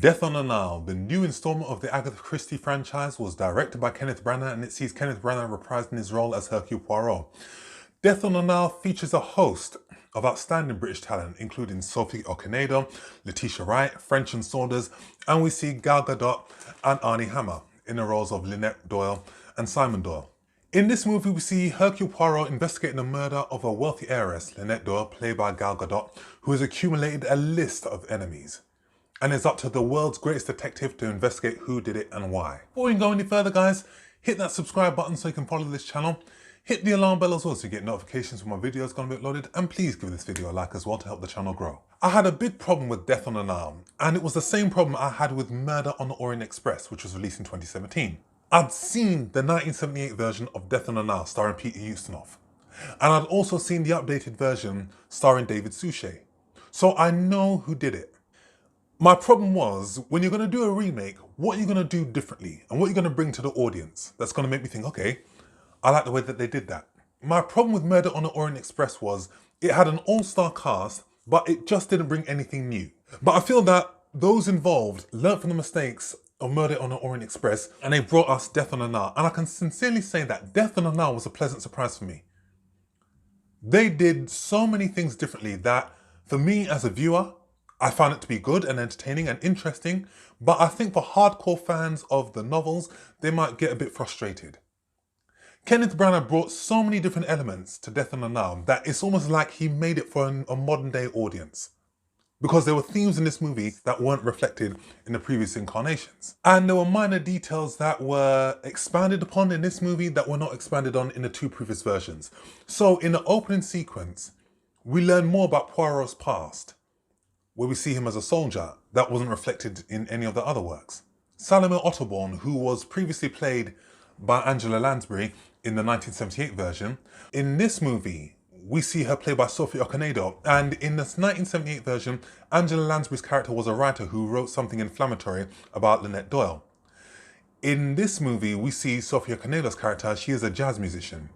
Death on the Nile, the new installment of the Agatha Christie franchise, was directed by Kenneth Branagh and it sees Kenneth Branagh reprising his role as Hercule Poirot. Death on the Nile features a host of outstanding British talent, including Sophie Okenedo, Leticia Wright, French and Saunders, and we see Gal Gadot and Arnie Hammer in the roles of Lynette Doyle and Simon Doyle. In this movie, we see Hercule Poirot investigating the murder of a wealthy heiress, Lynette Doyle, played by Gal Gadot, who has accumulated a list of enemies. And it's up to the world's greatest detective to investigate who did it and why. Before we go any further, guys, hit that subscribe button so you can follow this channel. Hit the alarm bell as well so you get notifications when my videos gonna be uploaded, and please give this video a like as well to help the channel grow. I had a big problem with Death on the Nile, and it was the same problem I had with Murder on the Orient Express, which was released in 2017. I'd seen the 1978 version of Death on the Nile starring Peter Ustinov, and I'd also seen the updated version starring David Suchet, so I know who did it. My problem was, when you're going to do a remake, what are you going to do differently? And what are you going to bring to the audience that's going to make me think, okay, I like the way that they did that. My problem with Murder on the Orient Express was, it had an all-star cast, but it just didn't bring anything new. But I feel that those involved learnt from the mistakes of Murder on the Orient Express, and they brought us Death on the Nile. And I can sincerely say that Death on the Nile was a pleasant surprise for me. They did so many things differently that, for me as a viewer, I found it to be good and entertaining and interesting, but I think for hardcore fans of the novels, they might get a bit frustrated. Kenneth Branagh brought so many different elements to Death on the Nile that it's almost like he made it for a modern day audience. Because there were themes in this movie that weren't reflected in the previous incarnations. And there were minor details that were expanded upon in this movie that were not expanded on in the two previous versions. So in the opening sequence, we learn more about Poirot's past, where we see him as a soldier that wasn't reflected in any of the other works. Salome Otterbourne, who was previously played by Angela Lansbury in the 1978 version, in this movie we see her played by Sophie Okenedo, and in this 1978 version, Angela Lansbury's character was a writer who wrote something inflammatory about Lynette Doyle. In this movie, we see Sophie Okenedo's character, she is a jazz musician,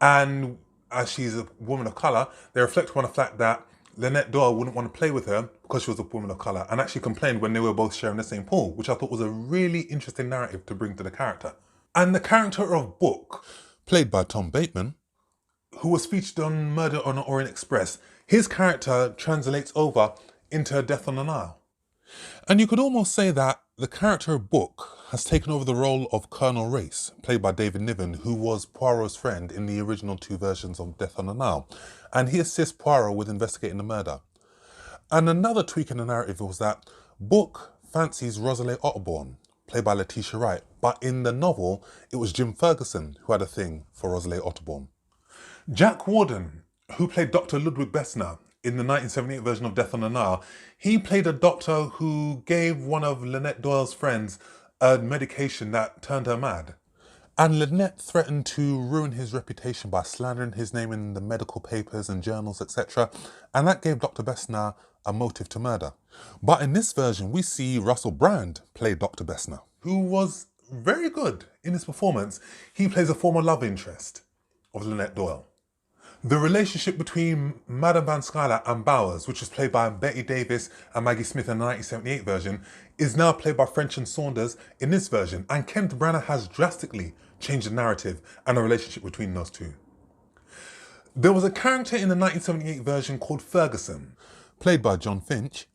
and as she's a woman of colour, they reflect on the fact that Lynette Doyle wouldn't want to play with her because she was a woman of colour, and actually complained when they were both sharing the same pool, which I thought was a really interesting narrative to bring to the character. And the character of Book, played by Tom Bateman, who was featured on Murder on the Orient Express, his character translates over into Death on the Nile. And you could almost say that the character of Book has taken over the role of Colonel Race, played by David Niven, who was Poirot's friend in the original two versions of Death on the Nile. And he assists Poirot with investigating the murder. And another tweak in the narrative was that Book fancies Rosalie Otterbourne, played by Leticia Wright, but in the novel, it was Jim Ferguson who had a thing for Rosalie Otterbourne. Jack Warden, who played Dr. Ludwig Bessner in the 1978 version of Death on the Nile, he played a doctor who gave one of Lynette Doyle's friends a medication that turned her mad. And Lynette threatened to ruin his reputation by slandering his name in the medical papers and journals, etc. And that gave Dr. Bessner a motive to murder. But in this version, we see Russell Brand play Dr. Bessner, who was very good in his performance. He plays a former love interest of Lynette Doyle. The relationship between Madame Van Skylar and Bowers, which was played by Betty Davis and Maggie Smith in the 1978 version, is now played by French and Saunders in this version, and Kenneth Branagh has drastically changed the narrative and the relationship between those two. There was a character in the 1978 version called Ferguson, played by John Finch,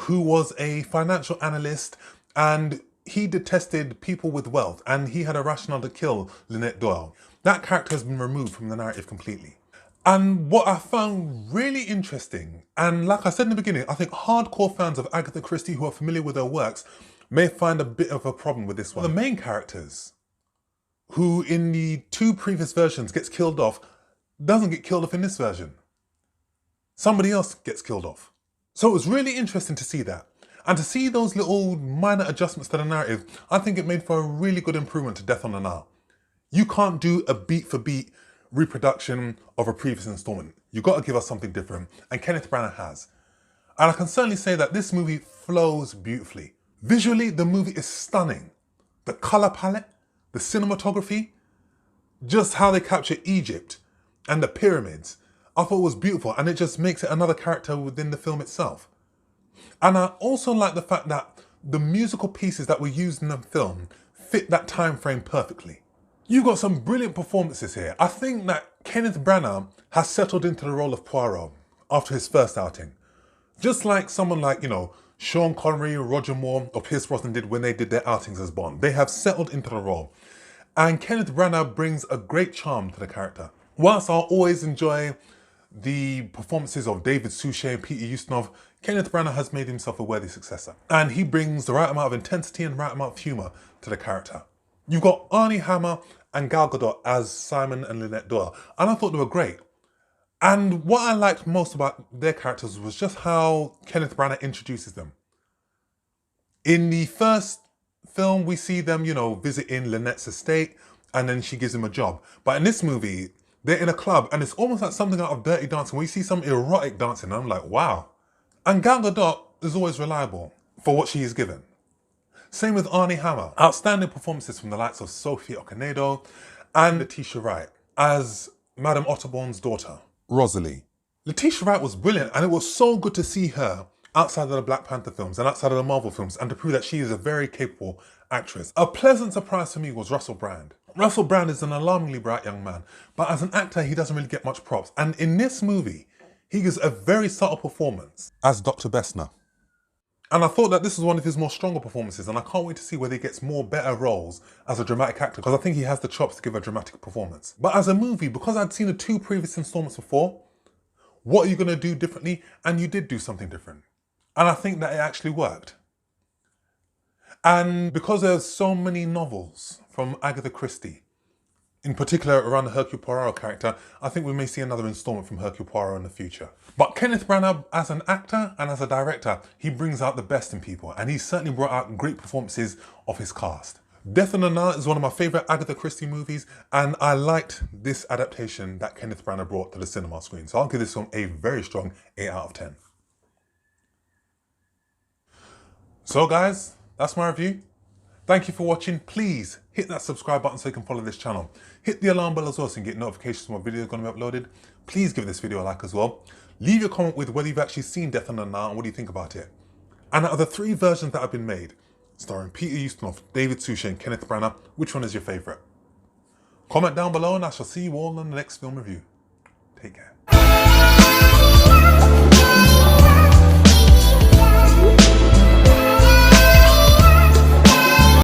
who was a financial analyst, and he detested people with wealth, and he had a rationale to kill Lynette Doyle. That character has been removed from the narrative completely. And what I found really interesting, and like I said in the beginning, I think hardcore fans of Agatha Christie who are familiar with her works may find a bit of a problem with this one. The main characters, who in the two previous versions gets killed off, doesn't get killed off in this version. Somebody else gets killed off. So it was really interesting to see that. And to see those little minor adjustments to the narrative, I think it made for a really good improvement to Death on the Nile. You can't do a beat for beat reproduction of a previous installment. You've got to give us something different, and Kenneth Branagh has. And I can certainly say that this movie flows beautifully. Visually, the movie is stunning. The colour palette, the cinematography, just how they capture Egypt and the pyramids, I thought was beautiful, and it just makes it another character within the film itself. And I also like the fact that the musical pieces that were used in the film fit that time frame perfectly. You've got some brilliant performances here. I think that Kenneth Branagh has settled into the role of Poirot after his first outing. Just like someone like, Sean Connery, Roger Moore, or Pierce Brosnan did when they did their outings as Bond. They have settled into the role. And Kenneth Branagh brings a great charm to the character. Whilst I'll always enjoy the performances of David Suchet and Peter Ustinov, Kenneth Branagh has made himself a worthy successor. And he brings the right amount of intensity and the right amount of humour to the character. You've got Armie Hammer and Gal Gadot as Simon and Lynette Doyle, and I thought they were great. And what I liked most about their characters was just how Kenneth Branagh introduces them. In the first film, we see them, visiting Lynette's estate, and then she gives him a job. But in this movie, they're in a club, and it's almost like something out of Dirty Dancing, where you see some erotic dancing, and I'm like, wow. And Gal Gadot is always reliable for what she is given. Same with Armie Hammer. Outstanding performances from the likes of Sophie Okenedo and Leticia Wright as Madame Otterbourne's daughter, Rosalie. Leticia Wright was brilliant, and it was so good to see her outside of the Black Panther films and outside of the Marvel films, and to prove that she is a very capable actress. A pleasant surprise for me was Russell Brand. Russell Brand is an alarmingly bright young man, but as an actor, he doesn't really get much props. And in this movie, he gives a very subtle performance as Dr. Bessner. And I thought that this was one of his more stronger performances, and I can't wait to see whether he gets more better roles as a dramatic actor, because I think he has the chops to give a dramatic performance. But as a movie, because I'd seen the 2 previous installments before, what are you going to do differently? And you did do something different. And I think that it actually worked. And because there's so many novels from Agatha Christie, in particular around the Hercule Poirot character, I think we may see another installment from Hercule Poirot in the future. But Kenneth Branagh, as an actor and as a director, he brings out the best in people, and he's certainly brought out great performances of his cast. Death on the Nile is one of my favourite Agatha Christie movies, and I liked this adaptation that Kenneth Branagh brought to the cinema screen. So I'll give this film a very strong 8 out of 10. So guys, that's my review. Thank you for watching. Please hit that subscribe button so you can follow this channel. Hit the alarm bell as well so you can get notifications when my videos are going to be uploaded. Please give this video a like as well. Leave your comment with whether you've actually seen Death on the Nile and what do you think about it. And out of the 3 versions that have been made, starring Peter Ustinov, David Suchet and Kenneth Branagh, which one is your favourite? Comment down below and I shall see you all in the next film review. Take care.